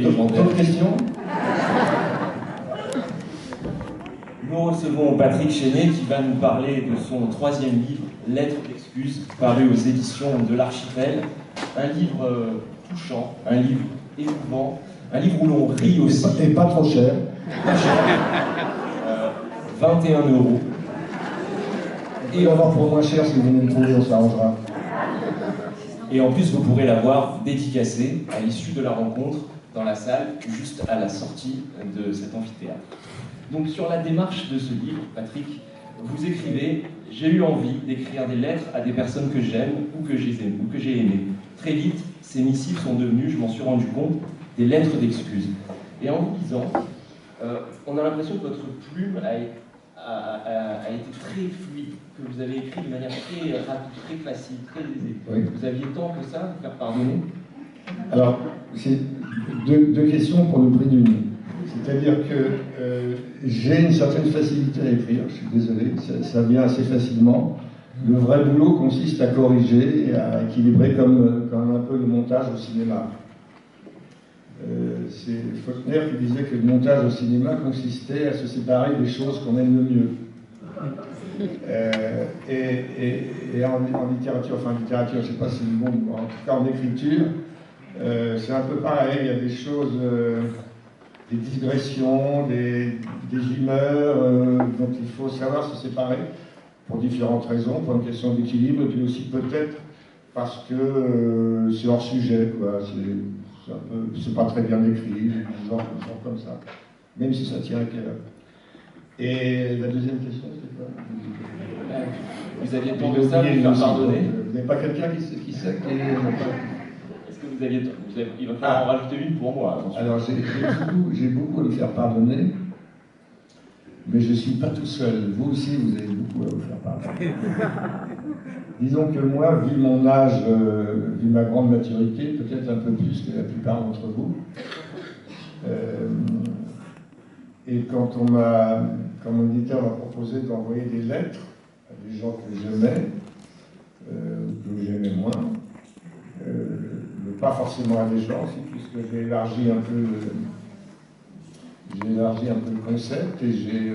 légendaire. D'autres questions? Nous recevons Patrick Chenet qui va nous parler de son 3e livre, Lettres d'excuses, paru aux éditions de l'Archipel. Un livre touchant, un livre émouvant, un livre où l'on rit aussi. Et pas trop cher. Pas cher. 21 €. Et on va pour moins cher si vous venez me trouver, on s'arrangera. Et en plus, vous pourrez l'avoir dédicacé à l'issue de la rencontre dans la salle, juste à la sortie de cet amphithéâtre. Donc sur la démarche de ce livre, Patrick, vous écrivez « J'ai eu envie d'écrire des lettres à des personnes que j'aime ou que j'ai aimées. Très vite, ces missives sont devenues, je m'en suis rendu compte, des lettres d'excuses. » Et en vous lisant, on a l'impression que votre plume a été très fluide, que vous avez écrit de manière très rapide, très facile, très aisée. Oui. Vous aviez tant que ça à vous faire pardonner? Alors, c'est deux questions pour le prix d'une. C'est-à-dire que j'ai une certaine facilité à écrire, je suis désolé, ça vient assez facilement. Le vrai boulot consiste à corriger et à équilibrer comme un peu le montage au cinéma. C'est Faulkner qui disait que le montage au cinéma consistait à se séparer des choses qu'on aime le mieux. Et en littérature, enfin littérature, je ne sais pas si c'est le mot, en tout cas en écriture, c'est un peu pareil, il y a des choses, des digressions, des humeurs dont il faut savoir se séparer pour différentes raisons, pour une question d'équilibre, et puis aussi peut-être parce que c'est hors sujet, quoi. C'est pas très bien écrit, genre comme ça, même si ça tient à cœur. Et la deuxième question, c'est quoi? Vous aviez tant de ça à vous faire pardonner? Vous n'avez pas quelqu'un qui sait Est-ce que vous aviez... Il va falloir en rajouter une pour moi. Attention. Alors j'ai beaucoup à me faire pardonner, mais je ne suis pas tout seul. Vous aussi, vous avez beaucoup à vous faire pardonner. Disons que moi, vu mon âge, vu ma grande maturité, peut-être un peu plus que la plupart d'entre vous, et quand mon éditeur m'a proposé d'envoyer des lettres à des gens que j'aimais, que j'aimais moins, mais pas forcément à des gens aussi, puisque j'ai élargi un peu le concept et j'ai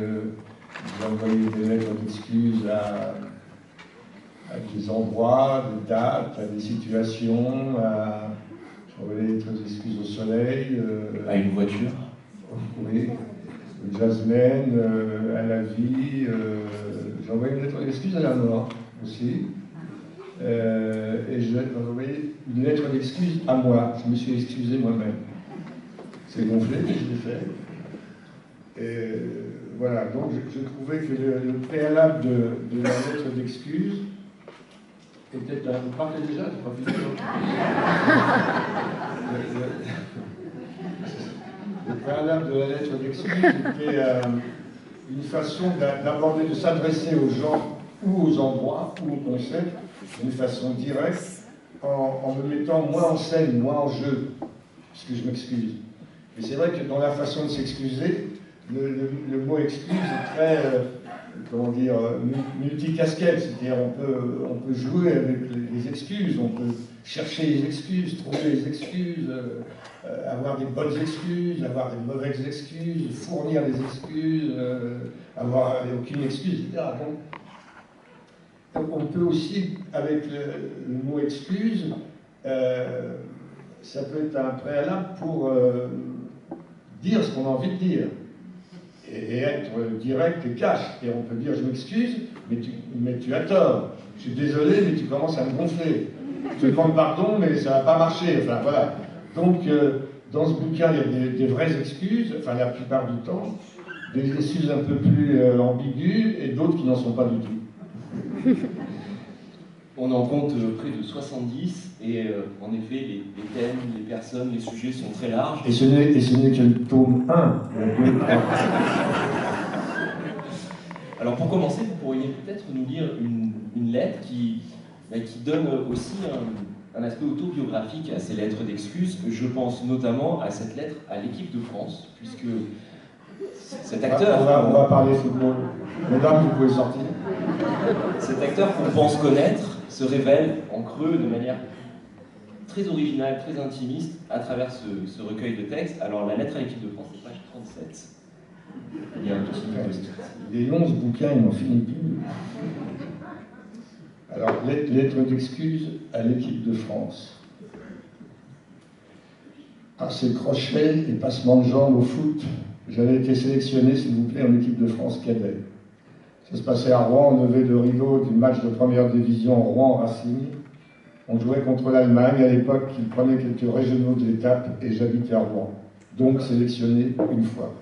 envoyé des lettres d'excuses à des endroits, des dates, à des situations, j'ai envoyé des lettres d'excuses au soleil, à une voiture. Oui, au Jasmine, à la vie, j'ai envoyé une lettre d'excuses à la mort aussi. Et j'ai envoyé une lettre d'excuse à moi. Je me suis excusé moi-même. C'est gonflé, mais je l'ai fait. Et voilà, donc je trouvais que le préalable de la lettre d'excuse était là. Vous partez déjà, c'est pas fini. Le préalable de la lettre d'excuse était une façon d'aborder, de s'adresser aux gens ou aux endroits ou aux concepts d'une façon directe, en me mettant moi en scène, moi en jeu, puisque je m'excuse. Et c'est vrai que dans la façon de s'excuser, le mot excuse est très, comment dire, multicasquette, c'est-à-dire on peut jouer avec les excuses, on peut chercher les excuses, trouver les excuses, avoir des bonnes excuses, avoir des mauvaises excuses, fournir des excuses, avoir aucune excuse, etc. Donc on peut aussi, avec le mot excuse, ça peut être un préalable pour dire ce qu'on a envie de dire et être direct et cash. Et on peut dire je m'excuse, mais tu as tort. Je suis désolé, mais tu commences à me gonfler. Je te demande pardon, mais ça va pas marcher. Enfin voilà. Donc dans ce bouquin, il y a des vraies excuses, enfin la plupart du temps, des excuses un peu plus ambiguës et d'autres qui n'en sont pas du tout. On en compte près de 70 et en effet les thèmes, les personnes, les sujets sont très larges. Et ce n'est que le tome 1. Alors pour commencer, vous pourriez peut-être nous lire une lettre qui donne aussi un aspect autobiographique à ces lettres d'excuses. Je pense notamment à cette lettre à l'équipe de France, puisque cet acteur... On va parler football. Mesdames, vous pouvez sortir. Cet acteur qu'on pense connaître se révèle en creux de manière très original, très intimiste à travers ce recueil de textes. Alors la lettre à l'équipe de France, c'est page 37. Il y a un petit post-it. Les 11 bouquins, ils n'en finissent plus. Alors, lettre d'excuse à l'équipe de France. À ces crochets et passements de jambes au foot, j'avais été sélectionné, s'il vous plaît, en équipe de France cadet. Ça se passait à Rouen, au lever de rideau du match de première division Rouen-Racing. On jouait contre l'Allemagne à l'époque, qui prenait quelques régionaux de l'étape, et j'habitais à Rouen. Donc sélectionné une fois.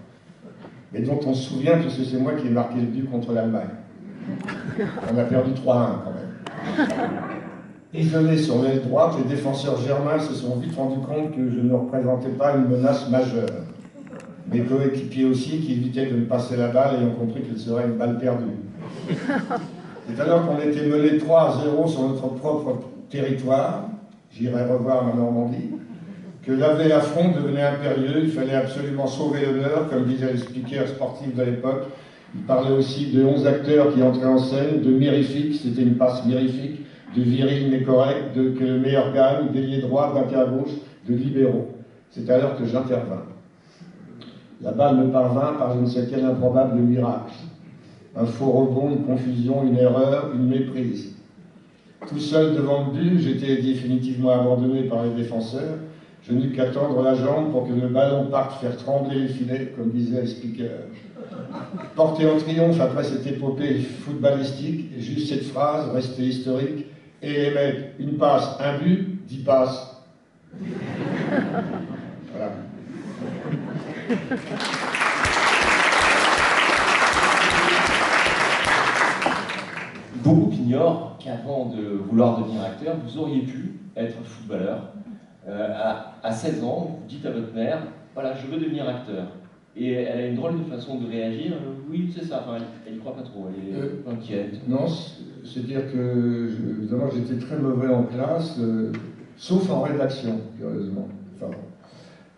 Mais dont on se souvient, puisque c'est moi qui ai marqué le but contre l'Allemagne. On a perdu 3-1 quand même. Isolé sur l'aile droite, les défenseurs germains se sont vite rendus compte que je ne représentais pas une menace majeure. Mes coéquipiers aussi, qui évitaient de me passer la balle, ayant compris qu'elle serait une balle perdue. C'est alors qu'on était mené 3-0 sur notre propre territoire, j'irai revoir ma Normandie, que laver l'affront devenait impérieux, il fallait absolument sauver l'honneur, comme disait le speaker sportif de l'époque. Il parlait aussi de 11 acteurs qui entraient en scène, de mirifiques, c'était une passe mirifique, de viril mais correct, que le meilleur gagne, d'ailier droit, braqueur gauche, de libéraux. C'est alors que j'intervins. La balle me parvint par je ne sais quel improbable miracle. Un faux rebond, une confusion, une erreur, une méprise. Tout seul devant le but, j'étais définitivement abandonné par les défenseurs. Je n'eus qu'à tendre la jambe pour que le ballon parte faire trembler les filets, comme disait le speaker. Porté en triomphe après cette épopée footballistique, juste cette phrase restée historique. Et les mecs, une passe, un but, 10 passes. Voilà. Beaucoup ignorent qu'avant de vouloir devenir acteur, vous auriez pu être footballeur. À 16 ans, vous dites à votre mère, voilà, je veux devenir acteur. Et elle a une drôle de façon de réagir. Oui, c'est ça, enfin, elle n'y croit pas trop, elle est inquiète. Non, c'est-à-dire que, évidemment, j'étais très mauvais en classe, sauf en rédaction, curieusement. Enfin,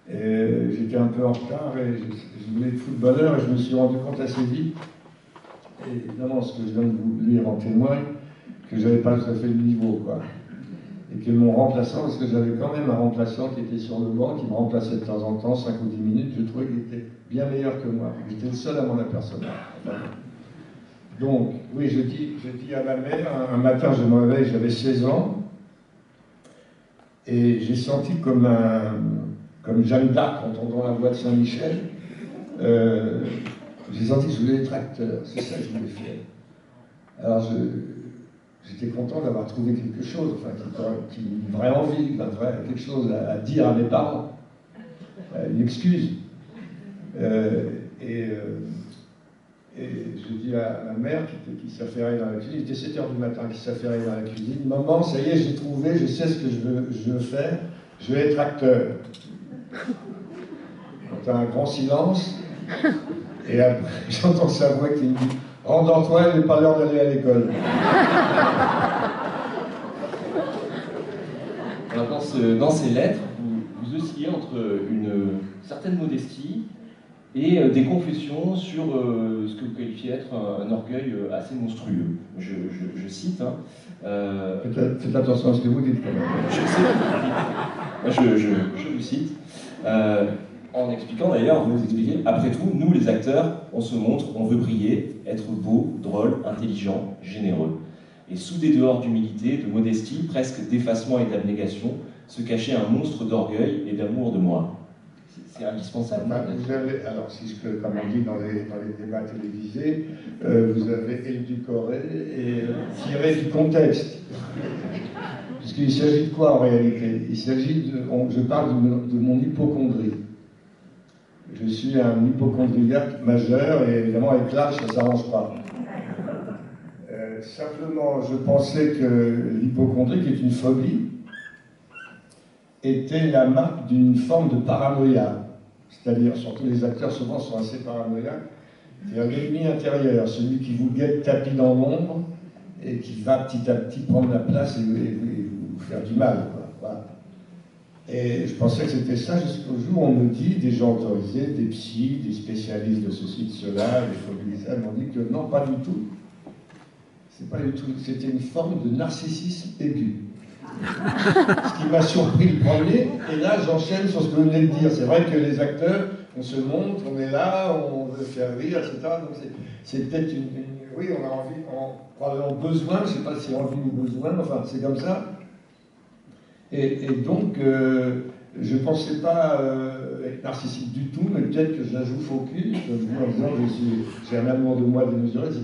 j'étais un peu en retard et je voulais être footballeur et je me suis rendu compte assez vite, et évidemment, ce que je viens de vous lire en témoigne, que j'avais pas tout à fait le niveau, quoi. Et que mon remplaçant, parce que j'avais quand même un remplaçant qui était sur le banc, qui me remplaçait de temps en temps, 5 ou 10 minutes, je trouvais qu'il était bien meilleur que moi. J'étais le seul à m'en apercevoir. Donc, oui, je dis à ma mère, un matin je me réveille, j'avais 16 ans, et j'ai senti comme Jeanne d'Arc en entendant la voix de Saint-Michel, j'ai senti que je voulais être acteur, c'est ça que je voulais faire. Alors j'étais content d'avoir trouvé quelque chose, enfin, une vraie envie, quelque chose à dire à mes parents, une excuse. Et je dis à ma mère qui s'affairait dans la cuisine, il était 7h du matin, qui s'affairait dans la cuisine, maman, ça y est, j'ai trouvé, je sais ce que je veux faire, je vais être acteur. Quand un grand silence, et après j'entends sa voix qui me dit, rendors-toi, il n'est pas l'heure d'aller à l'école. Alors dans ces lettres, vous oscillez entre une certaine modestie et des confessions sur ce que vous qualifiez être un orgueil assez monstrueux. Je cite. Faites attention à ce que vous dites quand même. Je vous cite. En expliquant d'ailleurs, vous expliquez, après tout, nous les acteurs, on se montre, on veut briller, être beau, drôle, intelligent, généreux. Et sous des dehors d'humilité, de modestie, presque d'effacement et d'abnégation, se cachait un monstre d'orgueil et d'amour de moi. C'est indispensable. Vous avez, alors si je peux, comme on dit dans les débats télévisés, vous avez édulcoré et tiré du contexte. Puisqu'il s'agit de quoi en réalité? Il s'agit je parle de mon hypocondrie. Je suis un hypocondriaque majeur et évidemment avec l'âge ça ne s'arrange pas. Simplement, je pensais que l'hypocondrie, qui est une phobie, était la marque d'une forme de paranoïa. C'est-à-dire, surtout les acteurs souvent sont assez paranoïaques. C'est un ennemi intérieur, celui qui vous guette tapis dans l'ombre et qui va petit à petit prendre la place et vous faire du mal, quoi. Voilà. Et je pensais que c'était ça jusqu'au jour où on me dit, des gens autorisés, des psys, des spécialistes de ceci, de cela, des phobies, ça, m'ont dit que non, pas du tout. C'est pas du tout. C'était une forme de narcissisme aigu. Ce qui m'a surpris le premier, et là j'enchaîne sur ce que vous venez de dire. C'est vrai que les acteurs, on se montre, on est là, on veut faire rire, etc. Donc c'est peut-être oui, on a envie, probablement besoin, je ne sais pas si envie ou besoin, enfin c'est comme ça. Et donc, je ne pensais pas être narcissique du tout, mais peut-être que je la joue faux cul, en disant que j'ai un amour de moi démesuré, etc.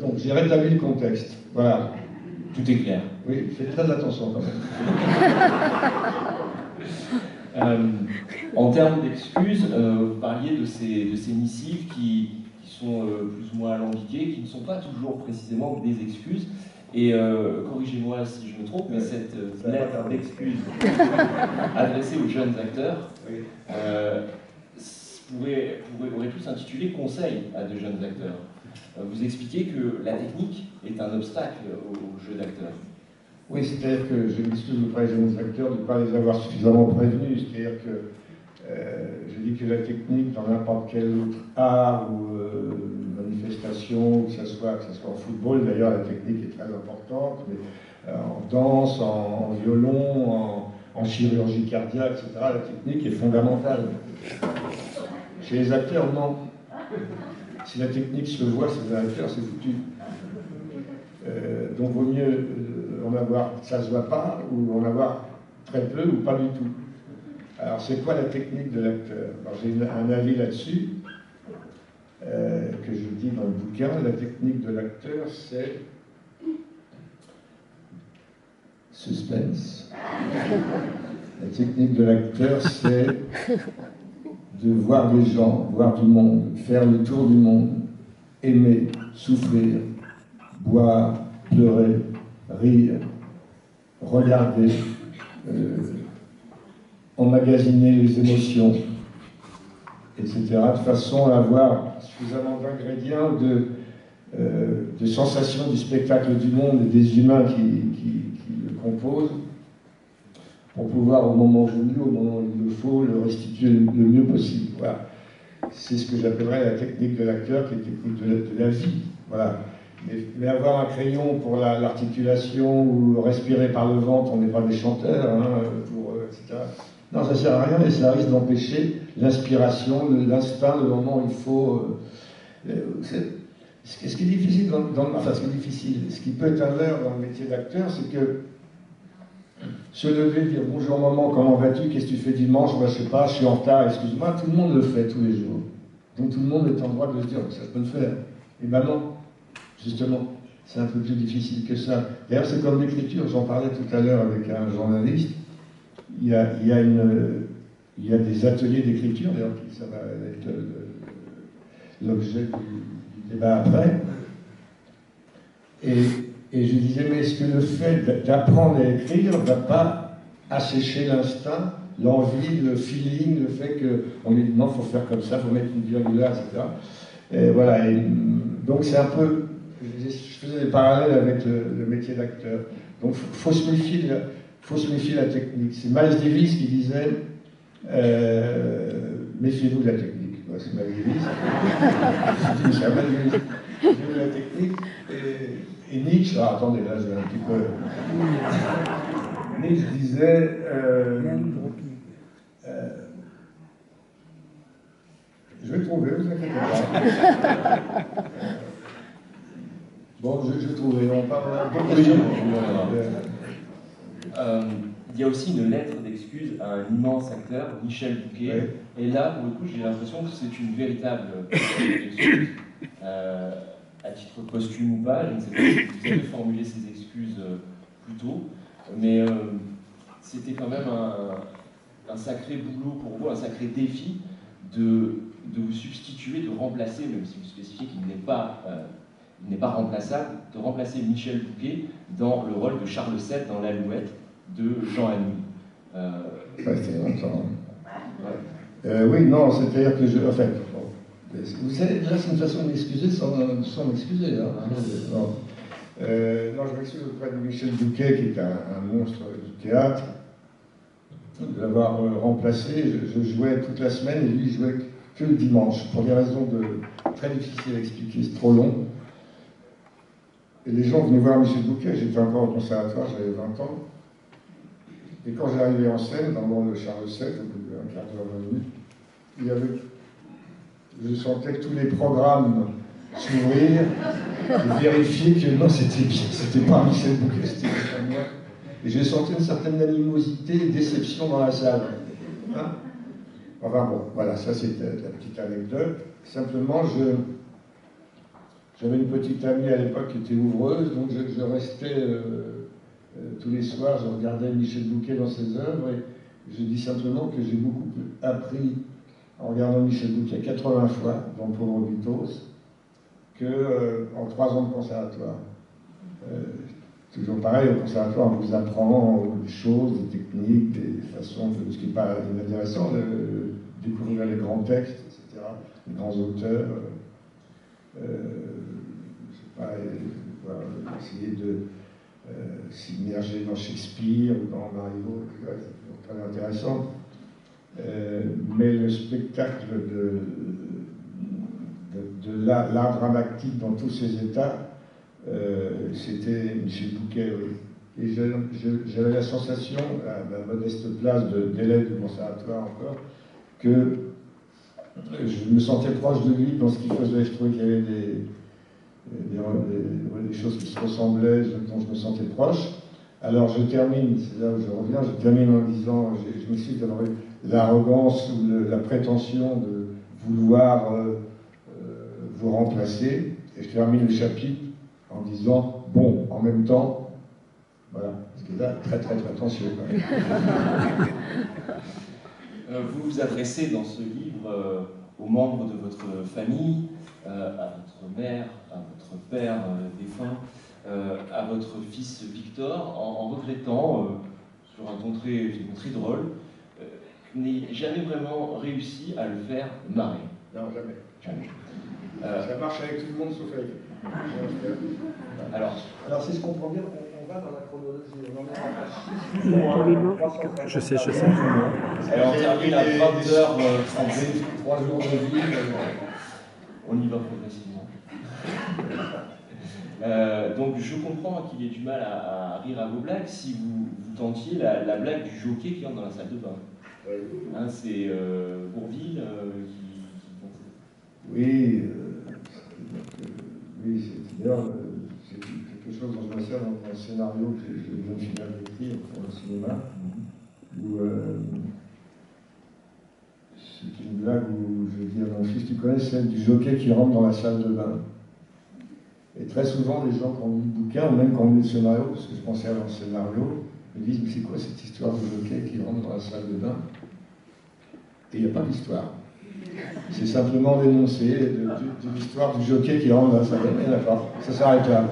Donc j'ai rétabli le contexte. Voilà. Tout est clair. Oui, faites très attention quand même. En termes d'excuses, vous parliez de ces missives qui sont plus ou moins alambiquées, qui ne sont pas toujours précisément des excuses. Et corrigez-moi si je me trompe, mais cette lettre d'excuses adressée aux jeunes acteurs aurait pu s'intituler Conseil à de jeunes acteurs. Vous expliquez que la technique est un obstacle au jeu d'acteurs. Oui, c'est-à-dire que je m'excuse auprès des jeunes acteurs de ne pas les avoir suffisamment prévenus. C'est-à-dire que je dis que la technique, dans n'importe quel autre art ou manifestation, que ce soit en football, d'ailleurs la technique est très importante, mais en danse, en violon, en chirurgie cardiaque, etc., la technique est fondamentale. Chez les acteurs, non. Si la technique se voit chez les acteurs, c'est foutu. Donc vaut mieux en avoir, ça ne se voit pas, ou en avoir très peu, ou pas du tout. Alors c'est quoi la technique de l'acteur? J'ai un avis là-dessus, que je dis dans le bouquin. La technique de l'acteur, c'est suspense. La technique de l'acteur, c'est de voir des gens, voir du monde, faire le tour du monde, aimer, souffrir, boire, pleurer, rire, regarder, emmagasiner les émotions, etc., de façon à avoir suffisamment d'ingrédients, de sensations du spectacle du monde et des humains qui le composent, pour pouvoir, au moment voulu, au moment où il le faut, le restituer le mieux possible. Voilà. C'est ce que j'appellerais la technique de l'acteur, qui est la technique de la vie. Voilà. Mais avoir un crayon pour l'articulation ou respirer par le ventre, on n'est pas des chanteurs, hein, etc. Non, ça ne sert à rien et ça risque d'empêcher l'inspiration, l'instinct, le moment où il faut. Ce qui est difficile, ce qui peut être un leurre dans le métier d'acteur, c'est que se lever, dire bonjour maman, comment vas-tu, qu'est-ce que tu fais dimanche, moi je sais pas, je suis en retard, excuse-moi, tout le monde le fait tous les jours. Donc tout le monde est en droit de se dire, ça je peux le faire. Et ben non, justement, c'est un peu plus difficile que ça. D'ailleurs, c'est comme l'écriture, j'en parlais tout à l'heure avec un journaliste. Il y a des ateliers d'écriture, d'ailleurs, ça va être l'objet du débat après. Et je disais, mais est-ce que le fait d'apprendre à écrire ne va pas assécher l'instinct, l'envie, le feeling, le fait qu'on lui dit non, il faut faire comme ça, il faut mettre une virgule là, etc. Et voilà. Et donc c'est un peu. Je faisais des parallèles avec le métier d'acteur. Donc il faut se méfier de la technique. C'est Miles Davis qui disait méfiez-vous de la technique. C'est Miles Davis. Je dis, c'est Miles Davis. Méfiez-vous de la technique. Et Nietzsche, attendez, là je vais un petit peu. Nietzsche disait. Je vais trouver, vous inquiétez pas. Bon, je vais trouver, on parle un peu de il y a aussi une lettre d'excuse à un immense acteur, Michel Bouquet. Oui. Et là, pour le coup, j'ai l'impression que c'est une véritable excuse. À titre posthume ou pas, je ne sais pas si vous avez formulé ces excuses plus tôt, mais c'était quand même un sacré boulot pour vous, un sacré défi de vous substituer, de remplacer, même si vous spécifiez qu'il n'est pas remplaçable, de remplacer Michel Bouquet dans le rôle de Charles VII dans l'Alouette de Jean Anouilh. Ça, c'est longtemps. Ouais. Oui, non, c'est-à-dire que en fait, vous savez, là, c'est une façon de m'excuser sans m'excuser. Hein. Non, je m'excuse auprès de Michel Bouquet, qui est un monstre du théâtre, de l'avoir remplacé. Je jouais toute la semaine et lui, il jouait que le dimanche, pour des raisons très difficiles à expliquer, c'est trop long. Et les gens venaient voir Michel Bouquet, j'étais encore au conservatoire, j'avais 20 ans. Et quand j'arrivais en scène, dans le monde de Charles VII, au bout d'un quart d'heure, 20 minutes, je sentais que tous les programmes s'ouvrir et vérifier que non, c'était pas Michel Bouquet, c'était pas moi. Et j'ai senti une certaine animosité et déception dans la salle. Hein, enfin bon, voilà, ça c'était la petite anecdote. Simplement, j'avais une petite amie à l'époque qui était ouvreuse, donc je restais tous les soirs, je regardais Michel Bouquet dans ses œuvres, et je dis simplement que j'ai beaucoup appris en regardant Michel Bouquet 80 fois dans Pauvre Bitos, qu'en 3 ans de conservatoire. Toujours pareil, au conservatoire, on vous apprend des choses, des techniques, des façons, ce qui n'est pas inintéressant, de découvrir les grands textes, etc., les grands auteurs. Je sais pas, essayer de s'immerger dans Shakespeare ou dans Marivaux, c'est toujours très intéressant. Mais le spectacle de l'art dramatique dans tous ses états, c'était Michel Bouquet, oui. Et j'avais la sensation, à ma modeste place d'élève du conservatoire encore, que je me sentais proche de lui dans ce qu'il faisait. Je trouvais qu'il y avait des choses qui se ressemblaient, dont je me sentais proche. Alors je termine, c'est là où je reviens, je termine en disant, je m'excuse d'avoir eu l'arrogance ou la prétention de vouloir vous remplacer, et je termine le chapitre en disant, bon, en même temps, voilà, parce que là, très prétentieux quand même. Vous vous adressez dans ce livre aux membres de votre famille, à votre mère, à votre père défunt, à votre fils Victor, en regrettant, sur un ton très drôle, n'ayez jamais vraiment réussi à le faire marrer. Non, jamais. Jamais. Ça marche avec tout le monde sauf avec lui. Alors si je comprends bien, on va dans la chronologie. On en est à 6 Je sais. Alors, on termine à 20h30. 3 jours de vie. On y va progressivement. Donc je comprends qu'il ait du mal à rire à vos blagues si vous tentiez la blague du jockey qui entre dans la salle de bain. Oui. Hein, c'est Bourvil qui... Oui, c'est d'ailleurs quelque chose dont je me sers dans un scénario que je viens de finir d'écrire pour le cinéma, où c'est une blague où je dis à mon fils, tu connais celle du jockey qui rentre dans la salle de bain. Et très souvent, les gens qui ont lu le bouquin, ou même qui ont lu le scénario, parce que je pensais à leur scénario, me disent, mais c'est quoi cette histoire de jockey qui rentre dans la salle de bain? Et il n'y a pas d'histoire. C'est simplement l'énoncé de l'histoire du jockey qui rentre dans la salle de bain. D'accord, ça s'arrête là.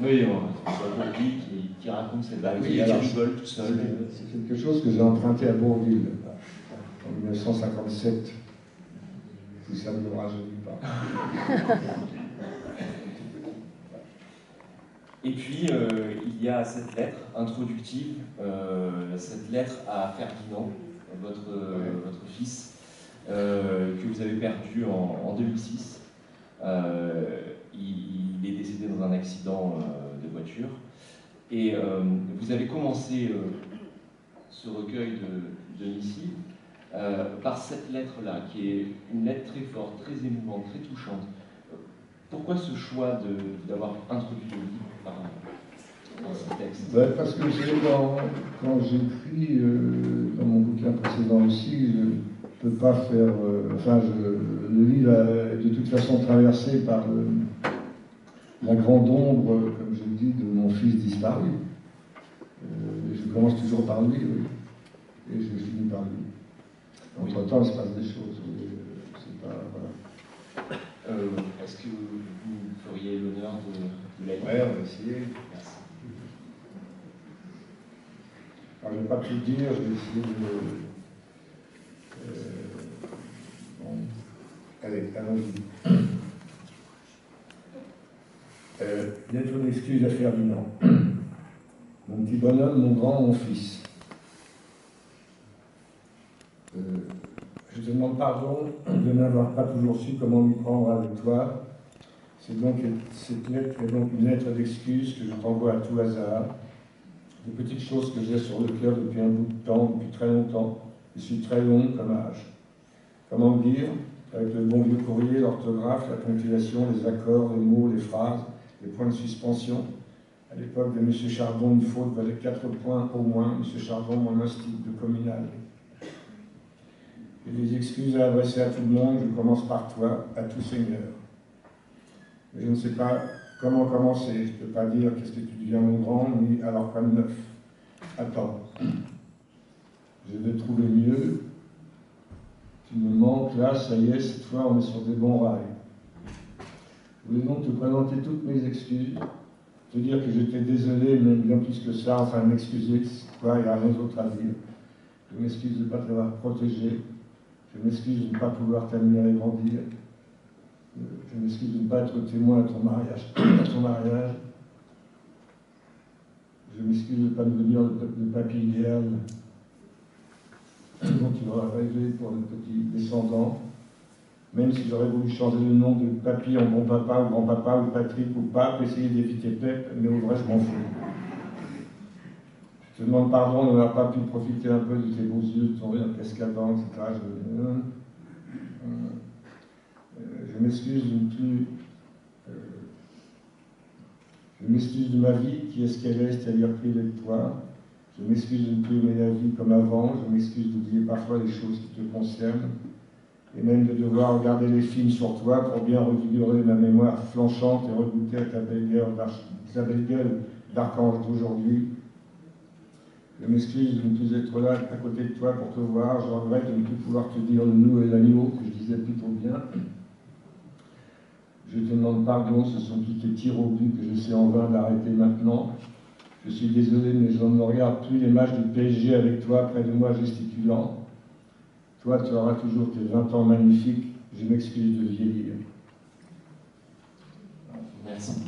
Oui, c'est Bourvil qui raconte cette blague, Oui, qui alors, rigole tout seul. C'est quelque chose que j'ai emprunté à Bourvil en 1957. Si ça ne me rajeunit pas. Et puis, il y a cette lettre introductive, cette lettre à Ferdinand, votre fils, que vous avez perdu en 2006. Il est décédé dans un accident de voiture. Et vous avez commencé ce recueil de missives par cette lettre-là, qui est une lettre très forte, très émouvante, très touchante. Pourquoi ce choix d'avoir introduit le livre par ce texte? Parce que quand j'écris dans mon bouquin précédent aussi, je ne peux pas faire... le livre est de toute façon traversé par la grande ombre, comme je dis, de mon fils disparu. Je commence toujours par lui, oui, et je finis par lui. Entre-temps, il se passe des choses. C'est pas... Voilà. Est-ce que vous feriez l'honneur de la lire? Ouais, on va essayer. Merci. Alors, je ne vais pas tout dire, je vais essayer de... Bon. Allez, allons-y. Bientôt une excuse à Ferdinand. Mon petit bonhomme, mon grand, mon fils. Je te demande pardon de n'avoir pas toujours su comment m'y prendre avec toi. Cette lettre est donc une lettre d'excuse que je t'envoie à tout hasard, des petites choses que j'ai sur le cœur depuis un bout de temps, depuis très longtemps. Je suis très long comme âge. Comment dire? Avec le bon vieux courrier, l'orthographe, la ponctuation, les accords, les mots, les phrases, les points de suspension. À l'époque de M. Chardon, une faute valait 4 points au moins. M. Chardon, mon instinct de communal. J'ai des excuses à adresser à tout le monde. Je commence par toi, à tout seigneur. Mais je ne sais pas comment commencer. Je ne peux pas dire qu'est-ce que tu deviens mon grand, ni alors quoi de neuf. Attends. Je vais trouver mieux. Tu me manques, là, ça y est, cette fois on est sur des bons rails. Je voulais donc te présenter toutes mes excuses, te dire que j'étais désolé, mais bien plus que ça, enfin m'excuser, quoi, il n'y a rien d'autre à dire. Je m'excuse de ne pas t'avoir protégé, je m'excuse de ne pas pouvoir t'admirer grandir, je m'excuse de ne pas être témoin à ton mariage, je m'excuse de ne pas devenir le papy idéal dont tu auras rêvé pour le petit descendant, même si j'aurais voulu changer le nom de papy en bon papa ou grand-papa ou Patrick ou pape, essayer d'éviter Pep, mais au vrai je m'en fous. Je te demande pardon de n'avoir pas pu profiter un peu de tes beaux yeux, de ton rire cascadant, etc. Je m'excuse de ne plus... je m'excuse de ma vie, qui est ce qu'elle est, c'est-à-dire privée de toi. Je m'excuse de ne plus aimer la vie comme avant, je m'excuse d'oublier parfois les choses qui te concernent, et même de devoir regarder les films sur toi pour bien revigorer ma mémoire flanchante et regoûter à ta belle gueule d'archange d'aujourd'hui. Je m'excuse de ne plus être là à côté de toi pour te voir, je regrette de ne plus pouvoir te dire le nous et l'agneau, que je disais plutôt bien. Je te demande pardon, ce sont tous tes tirs au but que j'essaie en vain d'arrêter maintenant. Je suis désolé, mais je ne regarde plus les matchs du PSG avec toi près de moi gesticulant. Toi, tu auras toujours tes 20 ans magnifiques. Je m'excuse de vieillir. Merci.